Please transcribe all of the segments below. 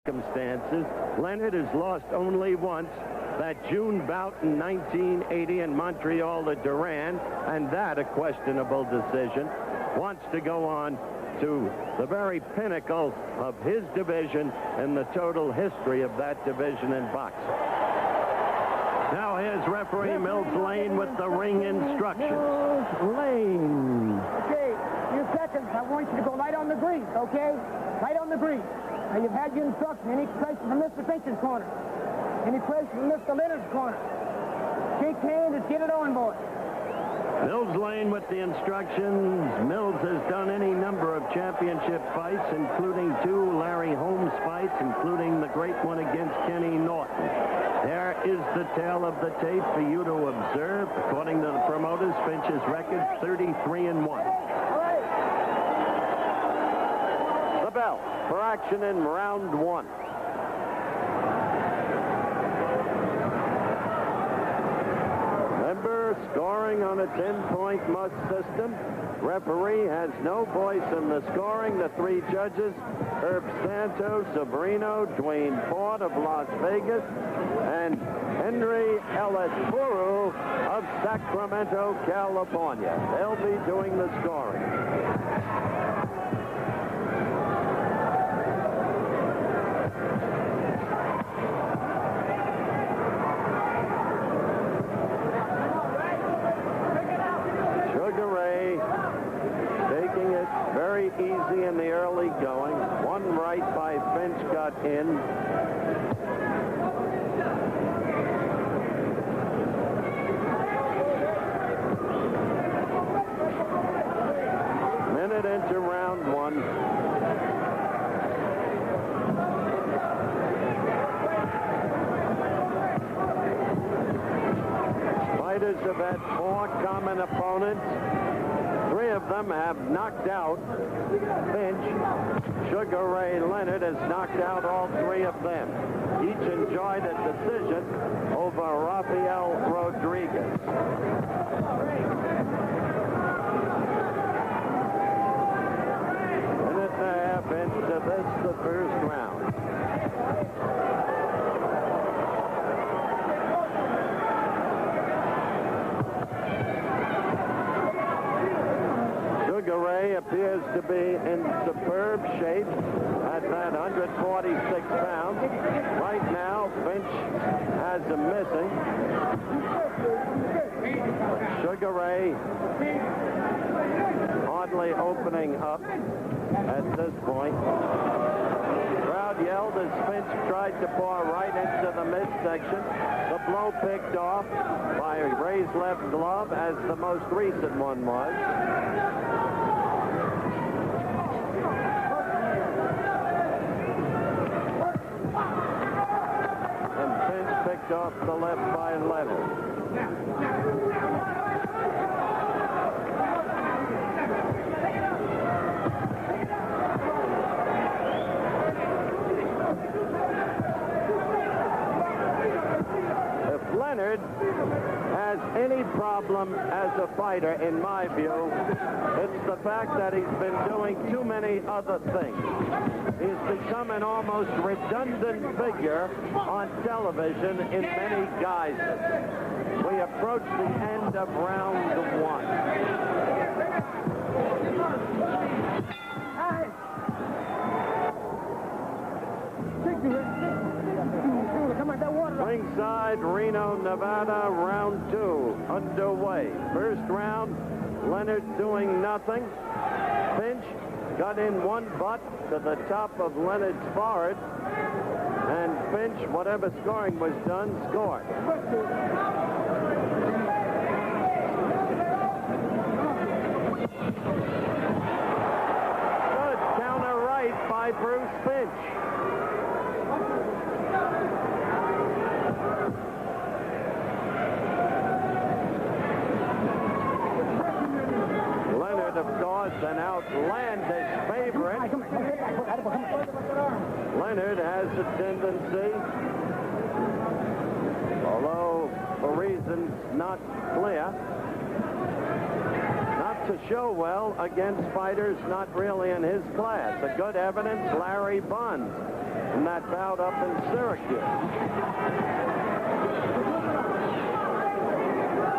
circumstances. Leonard has lost only once, that June bout in 1980 in Montreal to Duran, and that a questionable decision. Wants to go on to the very pinnacle of his division and the total history of that division in boxing. Now here's referee Mills Lane with the ring instructions. Mills Lane. Okay, few seconds. I want you to go right on the grease, okay? Right on the grease. Now you've had your instruction. Any question from Mr. Finch's corner? Any question from Mr. Leonard's corner? Shake hands and get it on, boys. Mills Lane with the instructions. Mills has done any number of championship fights, including 2 Larry Holmes fights, including the great one against Kenny Norton. There is the tail of the tape for you to observe. According to the promoters, Finch's record 33-1. The bell for action in round 1. Scoring on a 10-point must system. Referee has no voice in the scoring. The 3 judges, Herb Santos of Reno, Dwayne Ford of Las Vegas, and Henry Ellis Puru of Sacramento, California. They'll be doing the scoring. Very easy in the early going. One right by Finch got in. Minute into round 1. Fighters have had 4 common opponents. 3 of them have knocked out Finch. Sugar Ray Leonard has knocked out all 3 of them. Each enjoyed a decision over Rafael Rodriguez. Minute and a half into this, the first round. Ray appears to be in superb shape at that 146 pounds. Right now, Finch has him missing. Sugar Ray hardly opening up at this point. Crowd yelled as Finch tried to pour right into the midsection. The blow picked off by Ray's left glove, as the most recent one was. Off the left by Leonard. If Leonard has any problem as a fighter, in my view, it's the fact that he's been doing too many other things. He's become an almost redundant figure on television in many guises. We approach the end of round 1. Ringside, Reno, Nevada, round 2 underway. First round, Leonard doing nothing. Finch got in one butt to the top of Leonard's forehead, and Finch, whatever scoring was done, scored. Good counter right by Bruce Finch. Leonard, of course, an outlandish favorite. Leonard has a tendency, although for reasons not clear, not to show well against fighters not really in his class. A good evidence, Larry Bonds. in that bout up in Syracuse.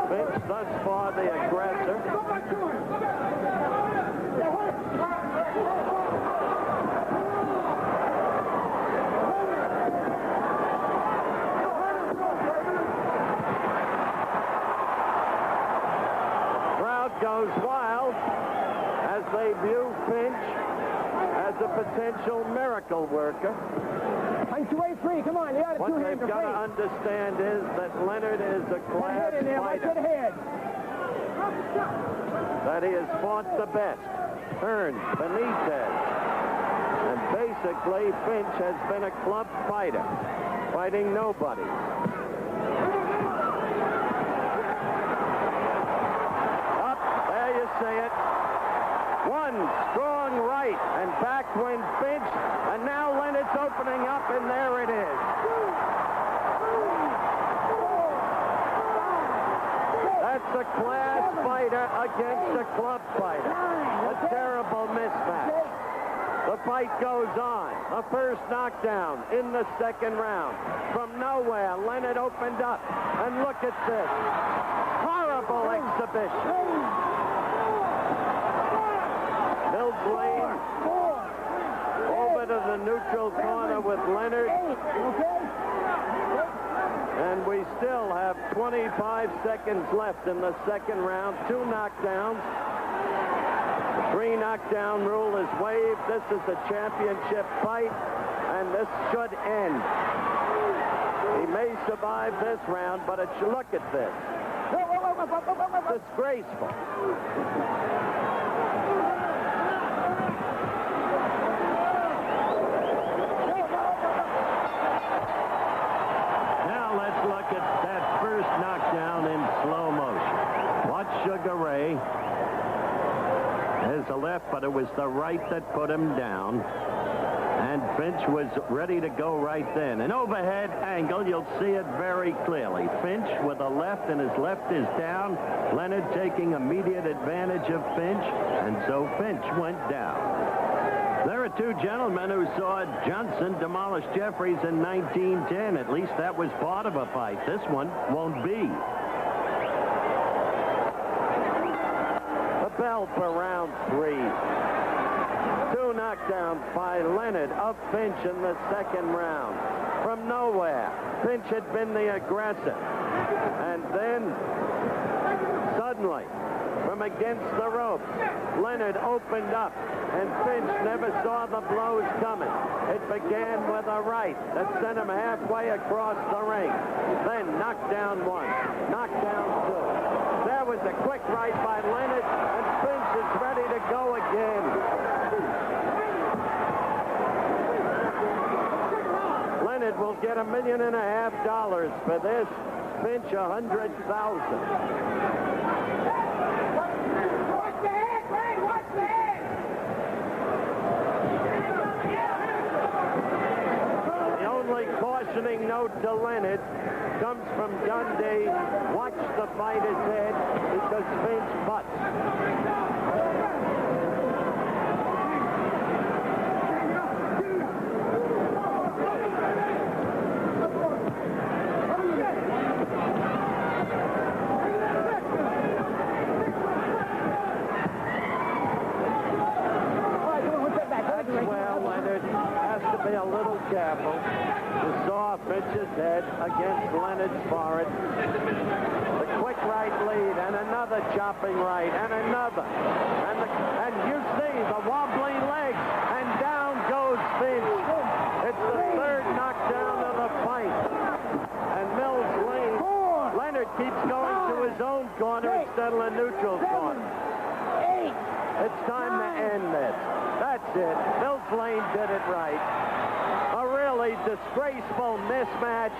Finch thus far the aggressor. Crowd goes wild as they view Finch as a potential miracle worker. I'm 283. Come on, What they've got to understand is that Leonard is a class fighter. That he has fought the best. Hearns, Benitez. And basically, Finch has been a club fighter, fighting nobody. Up, there you see it. One strong right, and backwind Finch, and now Leonard's opening up, and there it is. That's a class fighter against a club fighter. A terrible mismatch. The fight goes on. The first knockdown in the second round. From nowhere, Leonard opened up, and look at this. Horrible exhibition. Lane over to the neutral corner with Leonard. And we still have 25 seconds left in the second round. 2 knockdowns. The 3 knockdown rule is waived. This is a championship fight, and this should end. He may survive this round, but look at this. Disgraceful. Sugar Ray has a left, but it was the right that put him down. And Finch was ready to go right then. An overhead angle, you'll see it very clearly. Finch with a left, and his left is down. Leonard taking immediate advantage of Finch, and so Finch went down. There are 2 gentlemen who saw Johnson demolish Jeffries in 1910. At least that was part of a fight. This one won't be. Bell for round 3. 2 knockdowns by Leonard of Finch in the second round. From nowhere, Finch had been the aggressor. And then, suddenly, from against the ropes, Leonard opened up, and Finch never saw the blows coming. It began with a right that sent him halfway across the ring. Then knockdown 1, knockdown 2. There was a quick right by Leonard, and Finch is ready to go again. Leonard will get $1.5 million for this. Finch $100,000. Watch the head, Ray! Watch the head! The only cautioning note to Leonard comes from Dundee. Watch the fighter's head because Finch butts. Be a little careful. You saw Finch's head against Leonard's forehead. The quick right lead, and another chopping right, and another. And you see the wobbly legs, and down goes Finch. It's the 3rd knockdown of the fight. And Mills Lane, Leonard keeps going to his own corner instead of the neutral corner. It's time to end this. That's it. Mills Lane did it right. A really disgraceful mismatch.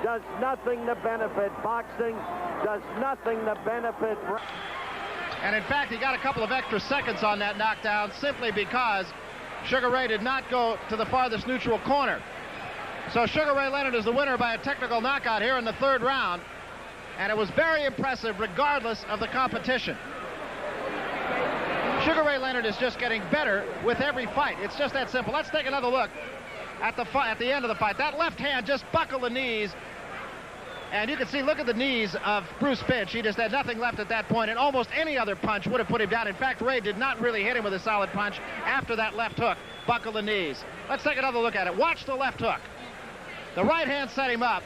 Does nothing to benefit boxing. Does nothing to benefit. And in fact, he got a couple of extra seconds on that knockdown simply because Sugar Ray did not go to the farthest neutral corner. So Sugar Ray Leonard is the winner by a technical knockout here in the 3rd round. And it was very impressive regardless of the competition. Sugar Ray Leonard is just getting better with every fight. It's just that simple. Let's take another look at the end of the fight. That left hand just buckled the knees. And you can see, look at the knees of Bruce Finch. He just had nothing left at that point, and almost any other punch would have put him down. In fact, Ray did not really hit him with a solid punch after that left hook buckled the knees. Let's take another look at it. Watch the left hook. The right hand set him up,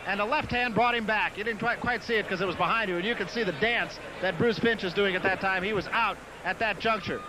and the left hand brought him back. You didn't quite see it because it was behind you, and you can see the dance that Bruce Finch is doing at that time. He was out at that juncture.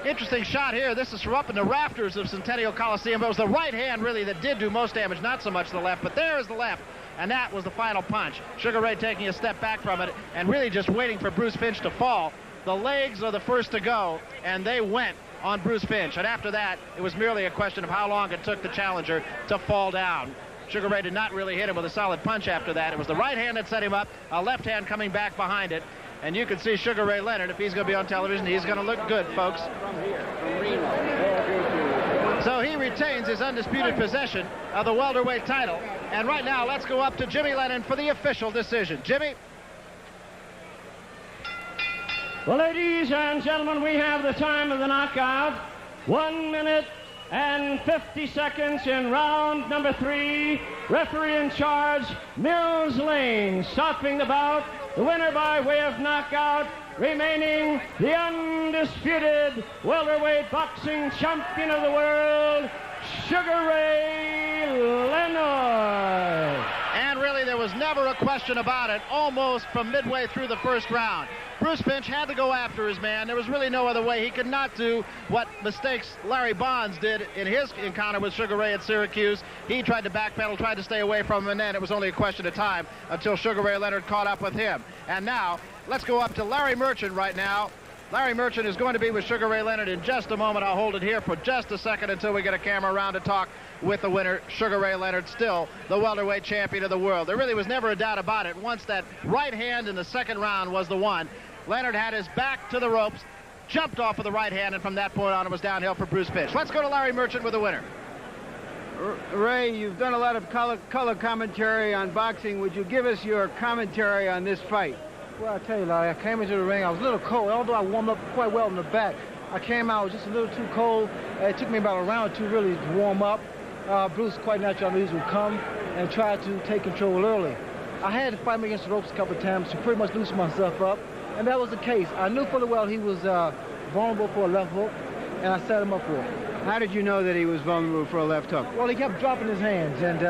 Interesting shot here. This is from up in the rafters of Centennial Coliseum. It was the right hand really that did do most damage, not so much the left, but there is the left, and that was the final punch. Sugar Ray taking a step back from it and really just waiting for Bruce Finch to fall. The legs are the first to go, and they went on Bruce Finch, and after that it was merely a question of how long it took the challenger to fall down. Sugar Ray did not really hit him with a solid punch after that. It was the right hand that set him up, a left hand coming back behind it. And you can see Sugar Ray Leonard, if he's going to be on television, he's going to look good, folks. From here, from Reno. So he retains his undisputed possession of the welterweight title. And right now, let's go up to Jimmy Lennon for the official decision. Jimmy? Well, ladies and gentlemen, we have the time of the knockout. 1 minute and 50 seconds in round number 3. Referee in charge, Mills Lane, stopping the bout. The winner by way of knockout, remaining the undisputed welterweight boxing champion of the world, Sugar Ray Leonard. And really, there was never a question about it, almost from midway through the first round. Bruce Finch had to go after his man. There was really no other way. He could not do what mistakes Larry Bonds did in his encounter with Sugar Ray at Syracuse. He tried to backpedal, tried to stay away from him, and then it was only a question of time until Sugar Ray Leonard caught up with him. And now, let's go up to Larry Merchant right now. Larry Merchant is going to be with Sugar Ray Leonard in just a moment. I'll hold it here for just a second until we get a camera around to talk with the winner, Sugar Ray Leonard, still the welterweight champion of the world. There really was never a doubt about it. Once that right hand in the second round was the one, Leonard had his back to the ropes, jumped off of the right hand, and from that point on it was downhill for Bruce Finch. Let's go to Larry Merchant with the winner. Ray, you've done a lot of color commentary on boxing. Would you give us your commentary on this fight? Well, I tell you, Larry, I came into the ring. I was a little cold, although I warmed up quite well in the back. I came out just a little too cold. It took me about a round or two really to warm up. Bruce, quite naturally, would come and try to take control early. I had to fight him against the ropes a couple of times to pretty much loosen myself up, and that was the case. I knew full well he was vulnerable for a left hook, and I set him up for it. How did you know that he was vulnerable for a left hook? Well, he kept dropping his hands, and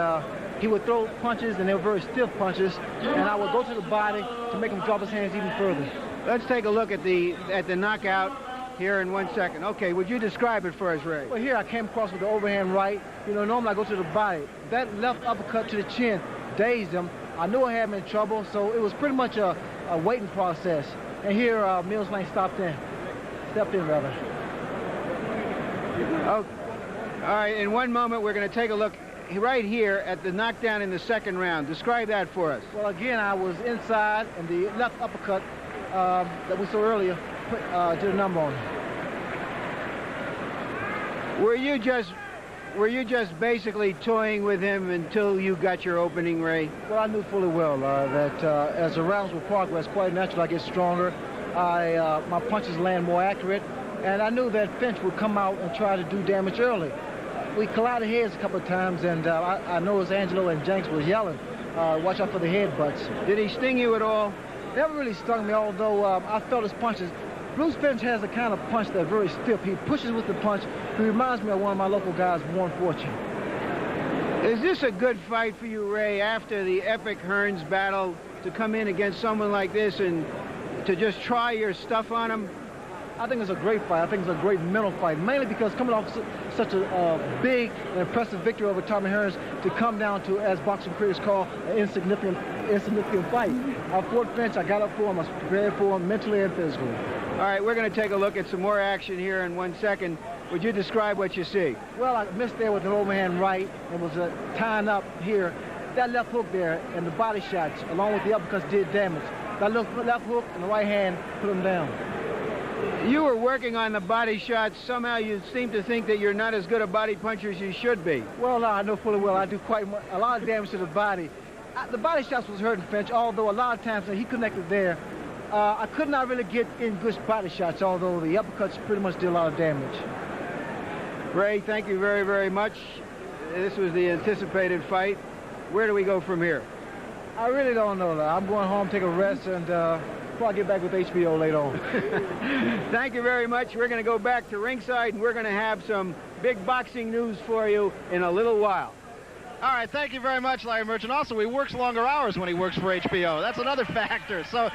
he would throw punches, and they were very stiff punches, and I would go to the body to make him drop his hands even further. Let's take a look at the knockout here in 1 second. Okay, would you describe it for us, Ray? Well, here I came across with the overhand right. You know, normally I go to the body. That left uppercut to the chin dazed him. I knew I had him in trouble, so it was pretty much a waiting process. And here, Mills Lane stepped in. Oh, all right, in one moment we're going to take a look right here at the knockdown in the second round. Describe that for us. Well, again, I was inside, and the left uppercut that we saw earlier did a number on him. Were you just basically toying with him until you got your opening, Ray? Well, I knew fully well that as the rounds would progress, quite naturally I get stronger. My punches land more accurate, and I knew that Finch would come out and try to do damage early. We collided heads a couple of times, and I noticed Angelo and Jenks was yelling, watch out for the headbutts. Did he sting you at all? Never really stung me, although I felt his punches. Bruce Finch has a kind of punch that's very stiff. He pushes with the punch. He reminds me of one of my local guys, Warren Fortune. Is this a good fight for you, Ray, after the epic Hearns battle, to come in against someone like this and to just try your stuff on him? I think it's a great fight. I think it's a great mental fight, mainly because coming off such a big and impressive victory over Tommy Hearns to come down to, as boxing critics call, an insignificant fight. I fought Finch. I got up for him. I was prepared for him mentally and physically. All right, we're going to take a look at some more action here in 1 second. Would you describe what you see? Well, I missed there with an overhand right and was tying up here. That left hook there and the body shots, along with the uppercuts, did damage. That left hook and the right hand put him down. You were working on the body shots. Somehow you seem to think that you're not as good a body puncher as you should be. Well, I know fully well I do quite a lot of damage to the body. The body shots was hurting Finch, although a lot of times he connected there. I could not really get in good body shots, although the uppercuts pretty much did a lot of damage. Ray, thank you very, very much. This was the anticipated fight. Where do we go from here? I really don't know. I'm going home, take a rest, and probably get back with HBO later on. Thank you very much. We're going to go back to ringside, and we're going to have some big boxing news for you in a little while. All right, thank you very much, Larry Merchant. Also, he works longer hours when he works for HBO. That's another factor. So.